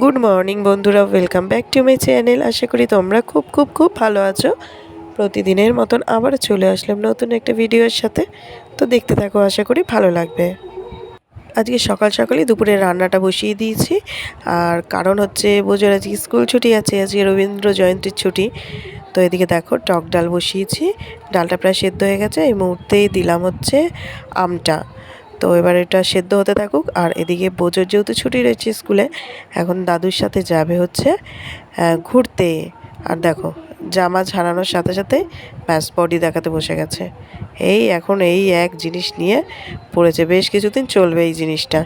Good morning বন্ধুরা, welcome back to my channel. আশা করি তোমরা খুব খুব খুব ভালো আছো। প্রতিদিনের মতন আবার চলে আসলাম নতুন একটা ভিডিওর সাথে। তো দেখতে থাকো, আশা করি ভালো লাগবে। আজকে সকাল সকালই দুপুরে রান্নাটা বসিয়ে দিয়েছি। আর কারণ হচ্ছে বোঝার আজকে স্কুল ছুটি আছে, আজকে রবীন্দ্র জয়ন্তীর ছুটি। তো এদিকে দেখো টক ডাল বসিয়েছি, ডালটা প্রায় সেদ্ধ হয়ে গেছে। এই মুহূর্তেই দিলাম হচ্ছে আমটা। তো এবার এটা সেদ্ধ হতে থাকুক। আর এদিকে বোঝোর যেহেতু ছুটি রয়েছে স্কুলে, এখন দাদুর সাথে যাবে হচ্ছে ঘুরতে। আর দেখো জামা ছাড়ানোর সাথে সাথে ব্যাস বডি দেখাতে বসে গেছে। এখন এই এক জিনিস নিয়ে পড়েছে, বেশ কিছুদিন চলবে এই জিনিসটা।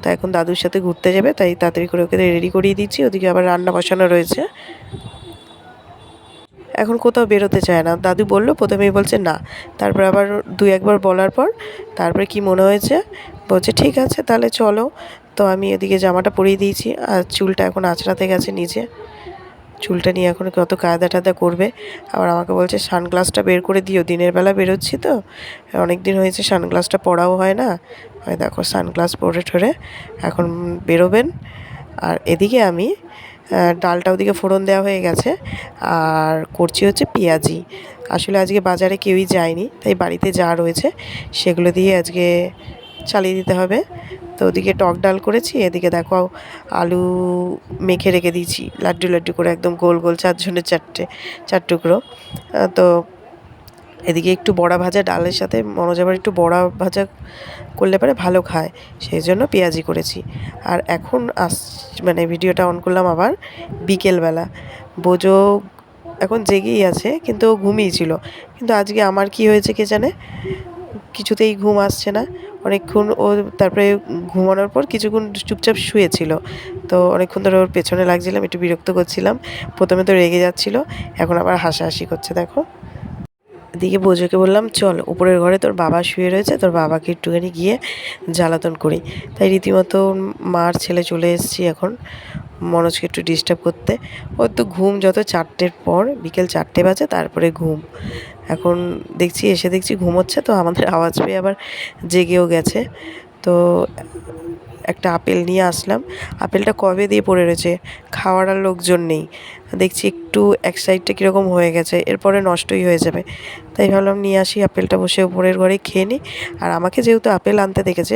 তো এখন দাদুর সাথে ঘুরতে যাবে, তাই তাড়াতাড়ি করে ওকে রেডি করিয়ে দিচ্ছি। ওদিকে আবার রান্না বসানো রয়েছে। এখন কোথাও বেরোতে চায় না। দাদু বলল, প্রথমেই বলছে না, তারপর আবার দুই একবার বলার পর তারপরে কি মনে হয়েছে, বলছে ঠিক আছে তাহলে চলো। তো আমি এদিকে জামাটা পরিয়ে দিয়েছি, আর চুলটা এখন আঁচড়াতে গেছে নিচে। চুলটা নিয়ে এখন কত কায়দা টায়দা করবে। আবার আমাকে বলছে সানগ্লাসটা বের করে দিও, দিনের বেলা বেরোচ্ছি তো, অনেক দিন হয়েছে সানগ্লাসটা পরাও হয় না। ওই দেখো সানগ্লাস পরে ঠরে এখন বেরোবেন। আর এদিকে আমি ডালটা ওদিকে ফোড়ন দেওয়া হয়ে গেছে, আর করছি হচ্ছে পেঁয়াজি। আসলে আজকে বাজারে কেউই যায়নি, তাই বাড়িতে যা রয়েছে সেগুলো দিয়ে আজকে চালিয়ে দিতে হবে। তো ওদিকে টক ডাল করেছি, এদিকে দেখো আলু মেখে রেখে দিয়েছি লাড্ডু লাড্ডু করে, একদম গোল গোল, চারজনের চার টুকরো। তো এদিকে একটু বড়া ভাজা ডালের সাথে, মনোজ আবার একটু বড়া ভাজা করলে পরে ভালো খায়, সেই জন্য পেঁয়াজি করেছি। আর এখন মানে ভিডিওটা অন করলাম আবার বিকেলবেলা। বোঝো এখন জেগেই আছে, কিন্তু ও ঘুমিয়েছিল। কিন্তু আজকে আমার কি হয়েছে কে জানে, কিছুতেই ঘুম আসছে না। অনেকক্ষণ ও তারপরে ঘুমানোর পর কিছুক্ষণ চুপচাপ শুয়েছিল। তো অনেকক্ষণ ধরে ওর পেছনে লাগছিলাম, একটু বিরক্ত করছিলাম। প্রথমে তো রেগে যাচ্ছিলো, এখন আবার হাসাহাসি করছে দেখো। এদিকে বোঝোকে বললাম চল উপরের ঘরে তোর বাবা শুয়ে রয়েছে, তোর বাবাকে একটুখানি গিয়ে জ্বালাতন করি। তাই রীতিমতো মার ছেলে চলে এসেছি এখন মনোজকে একটু ডিস্টার্ব করতে। ওর তো ঘুম যত 4টের পর, বিকেল 4টে বাজে তারপরে ঘুম। এখন দেখছি ঘুমোচ্ছে, তো আমাদের আওয়াজ পেয়ে আবার জেগেও গেছে। তো একটা আপেল নিয়ে আসলাম। আপেলটা কবে দিয়ে পড়ে রয়েছে, খাওয়ার আর লোকজন নেই। দেখছি একটু এক সাইডটা কীরকম হয়ে গেছে, এরপরে নষ্টই হয়ে যাবে। তাই ভাবলাম নিয়ে আসি আপেলটা, বসে উপরের ঘরে খেয়ে নিই। আর আমাকে যেহেতু আপেল আনতে দেখেছে,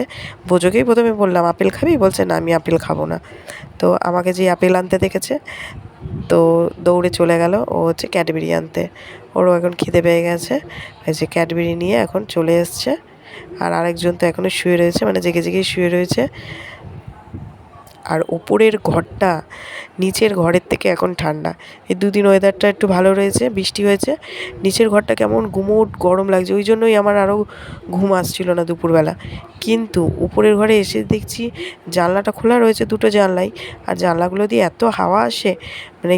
বোঝোকেই প্রথমে বললাম আপেল খাবি, বলছে না আমি আপেল খাবো না। তো আমাকে যে আপেল আনতে দেখেছে, তো দৌড়ে চলে গেল ও হচ্ছে ক্যাডবেরি আনতে। ওরও এখন খিদে পেয়ে গেছে, এই যে ক্যাডবেরি নিয়ে এখন চলে এসছে। আর আরেকজন তো এখনও শুয়ে রয়েছে, মানে জেগে জেগেই শুয়ে রয়েছে। আর ওপরের ঘরটা নিচের ঘরের থেকে এখন ঠান্ডা। এই দুদিন ওয়েদারটা একটু ভালো রয়েছে, বৃষ্টি হয়েছে। নিচের ঘরটা কেমন গুমোট গরম লাগছে, ওই জন্যই আমার আরও ঘুম আসছিল না দুপুরবেলা। কিন্তু উপরের ঘরে এসে দেখছি জানলাটা খোলা রয়েছে, দুটো জানলাই। আর জানলাগুলো দিয়ে এত হাওয়া আসে, মানে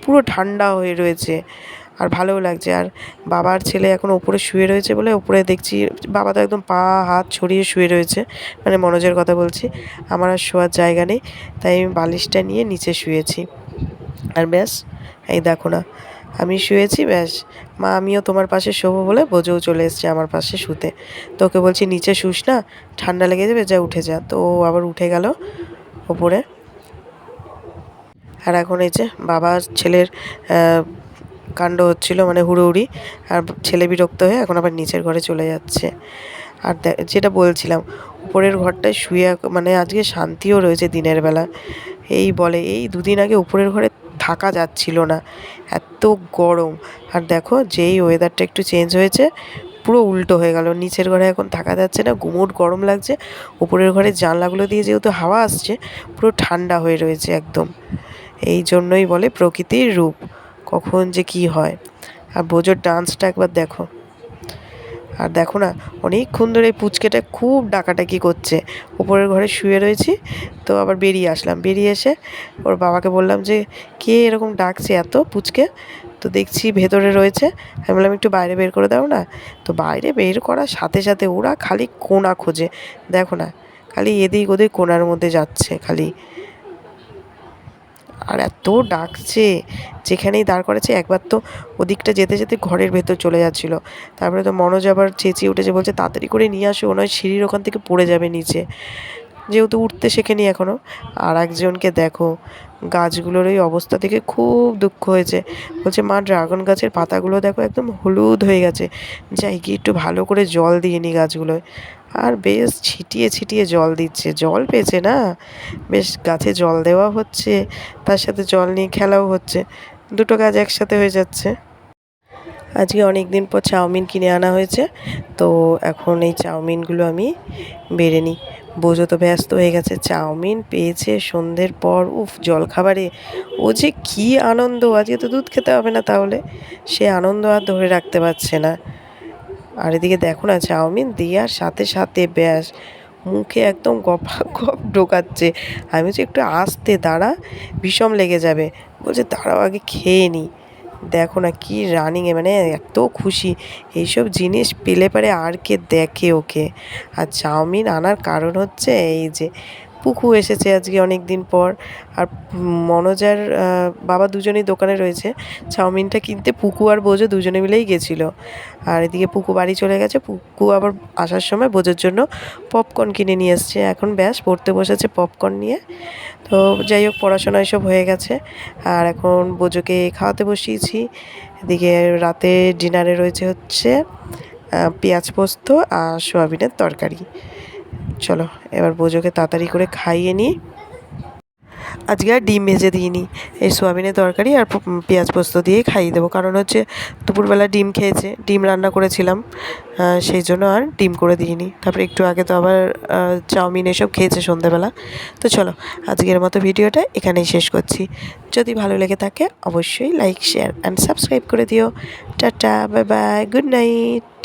পুরো ঠান্ডা হয়ে রয়েছে, আর ভালোও লাগছে। আর বাবার ছেলে এখন ওপরে শুয়ে রয়েছে বলে ওপরে দেখছি, বাবা তো একদম পা হাত ছড়িয়ে শুয়ে রয়েছে, মানে মনোজের কথা বলছি। আমার আর শোয়ার জায়গা নেই, তাই আমি বালিশটা নিয়ে নিচে শুয়েছি। আর ব্যাস এই দেখো না, আমি শুয়েছি, ব্যাস মা আমিও তোমার পাশে শোবো বলে বোঝোও চলে এসছে আমার পাশে শুতে। তো ওকে বলছি নিচে শুস না, ঠান্ডা লেগে যাবে, যা উঠে যা। তো ও আবার উঠে গেল ওপরে। আর এখন এই যে বাবার ছেলের কাণ্ড হচ্ছিল, মানে হুড়োহুড়ি। আর ছেলে বিরক্ত হয়ে এখন আবার নিচের ঘরে চলে যাচ্ছে। আর যেটা বলছিলাম, উপরের ঘরটায় শুয়ে মানে আজকে শান্তিও রয়েছে দিনের বেলা। এই দুদিন আগে উপরের ঘরে থাকা যাচ্ছিল না, এত গরম। আর দেখো যেই ওয়েদারটা একটু চেঞ্জ হয়েছে, পুরো উল্টো হয়ে গেল। নিচের ঘরে এখন থাকা যাচ্ছে না, গুমোট গরম লাগছে। উপরের ঘরের জানলাগুলো দিয়ে যেহেতু হাওয়া আসছে, পুরো ঠান্ডা হয়ে রয়েছে একদম। এই জন্যই বলে প্রকৃতির রূপ, কখন যে কি হয়। আর বোঝোর ডান্সটা একবার দেখো। আর দেখো না, অনেকক্ষণ ধরে পুচকেটা খুব ডাকাডাকি করছে। উপরের ঘরে শুয়ে রয়েছি, তো আবার বেরিয়ে আসলাম। বেরিয়ে এসে ওর বাবাকে বললাম যে কে এরকম ডাকছে এত পুচকে। তো দেখছি ভেতরে রয়েছে, আমি বললাম একটু বাইরে বের করে দাও না। তো বাইরে বের করার সাথে সাথে ওরা খালি কোণা খোঁজে, দেখো না, খালি এদিক ওদিক কোণার মধ্যে যাচ্ছে খালি। আর এত ডাকছে, যেখানেই দাঁড় করেছে একবার তো ওদিকটা যেতে যেতে ঘরের ভেতর চলে যাচ্ছিলো। তারপরে তো মনোজ আবার চেঁচিয়ে উঠেছে, বলছে তাড়াতাড়ি করে নিয়ে আসো, ওনার সিঁড়ির ওখান থেকে পড়ে যাবে নিচে। যেহেতু উঠতে শেখেনি এখনও। আর একজনকে দেখো গাছগুলোর এই অবস্থা দেখে খুব দুঃখ হয়েছে, বলছে মা ড্রাগন গাছের পাতাগুলো দেখো একদম হলুদ হয়ে গেছে, যাই গিয়ে একটু ভালো করে জল দিয়ে নি গাছগুলোয়। আর বেশ ছিটিয়ে ছিটিয়ে জল দিচ্ছে, জল পেয়েছে না, বেশ গাছে জল দেওয়া হচ্ছে, তার সাথে জল নিয়ে খেলাও হচ্ছে, দুটো কাজ একসাথে হয়ে যাচ্ছে। আজকে অনেক দিন পর চাউমিন কিনে আনা হয়েছে, তো এখন এই চাউমিনগুলো আমি বেড়ে নিই। বোঝো তো ব্যস্ত হয়ে গেছে, চাউমিন পেয়েছে সন্ধ্যের পর, উফ জলখাবারে ও যে কী আনন্দ, আজকে তো দুধ খেতে হবে না, তাহলে সে আনন্দ আর ধরে রাখতে পারছে না। আর এদিকে দেখো না, চাউমিন দেওয়ার সাথে সাথে ব্যাস মুখে একদম গপাগপ ঢোকাচ্ছে। আমি বলছি একটু আস্তে দাঁড়া, বিষম লেগে যাবে, বলছে দাঁড়াও আগে খেয়ে নিই। দেখো না কি রানিংয়ে, মানে এত খুশি, এইসব জিনিস পেলে পারে আর কে দেখে ওকে। আর চাউমিন আনার কারণ হচ্ছে এই যে পুকু এসেছে আজকে অনেক দিন পর, আর মনোজার বাবা দুজনেই দোকানে রয়েছে। চাউমিনটা কিনতে পুকু আর বোঝো দুজনে মিলেই গেছিলো। আর এদিকে পুকু বাড়ি চলে গেছে, পুকু আবার আসার সময় বোঝোর জন্য পপকর্ন কিনে নিয়ে এসছে, এখন ব্যাস পড়তে বসেছে পপকর্ন নিয়ে। তো যাই হোক, পড়াশোনা এসব হয়ে গেছে, আর এখন বোঝোকে খাওয়াতে বসিয়েছি। এদিকে রাতে ডিনারে রয়েছে হচ্ছে পেঁয়াজ পোস্ত আর সোয়াবিনের তরকারি। চলো এবার বোঝোকে তাড়াতাড়ি করে খাইয়ে নিই। আজকে আর ডিম ভেজে দিইনি, এই সোয়াবিনের তরকারি আর পেঁয়াজ পোস্ত দিয়েই খাইয়ে দেবো, কারণ হচ্ছে দুপুরবেলা ডিম খেয়েছে, ডিম রান্না করেছিলাম, সেই জন্য আর ডিম করে দিইনি। তারপরে একটু আগে তো আবার চাউমিন এসব খেয়েছে সন্ধ্যেবেলা। তো চলো আজকের মতো ভিডিওটা এখানেই শেষ করছি। যদি ভালো লেগে থাকে অবশ্যই লাইক, শেয়ার অ্যান্ড সাবস্ক্রাইব করে দিও। Tata, bye bye, good night.